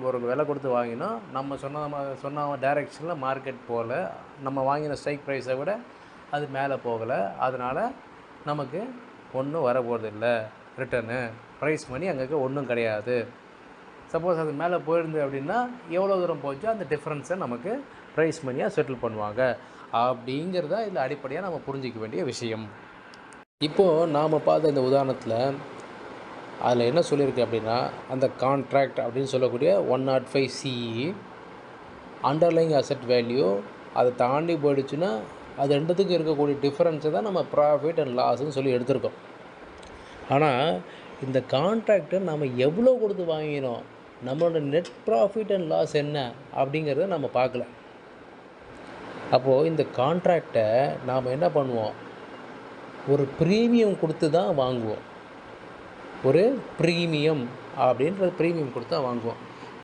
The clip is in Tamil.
ஒரு விலை கொடுத்து வாங்கினோம். நம்ம சொன்ன டைரெக்ஷனில் மார்க்கெட் போகல. நம்ம வாங்கின ஸ்ட்ரைக் ப்ரைஸை விட அது மேலே போகலை. அதனால் நமக்கு ஒன்றும் வரப்போகிறதில்ல. ரிட்டர்னு ப்ரைஸ் மணி அங்கே ஒன்றும் கிடையாது. சப்போஸ் அது மேலே போயிருந்து அப்படின்னா எவ்வளோ தூரம் போச்சோ அந்த டிஃப்ரென்ஸை நமக்கு ப்ரைஸ் மணியாக செட்டில் பண்ணுவாங்க. அப்படிங்கிறத இதில் அடிப்படையாக நம்ம புரிஞ்சிக்க வேண்டிய விஷயம். இப்போது நாம் பார்த்த இந்த உதாரணத்தில் அதில் என்ன சொல்லியிருக்கு அப்படின்னா, அந்த கான்ட்ராக்ட் அப்படின்னு சொல்லக்கூடிய 105 CE அண்டர்லைங் அசெட் வேல்யூ அதை தாண்டி போயிடுச்சுன்னா அது ரெண்டுத்துக்கும் இருக்கக்கூடிய டிஃப்ரென்ஸை தான் நம்ம ப்ராஃபிட் அண்ட் லாஸ்ன்னு சொல்லி எடுத்திருக்கோம். ஆனால் இந்த கான்ட்ராக்டை நம்ம எவ்வளோ கொடுத்து வாங்கினோம், நம்மளோட நெட் ப்ராஃபிட் அண்ட் லாஸ் என்ன அப்படிங்கிறத நம்ம பார்க்கல. அப்போது இந்த கான்ட்ராக்டை நாம் என்ன பண்ணுவோம், ஒரு ப்ரீமியம் கொடுத்து தான் வாங்குவோம். ஒரு ப்ரீமியம் அப்படின்ற ப்ரீமியம் கொடுத்து தான் வாங்குவோம்.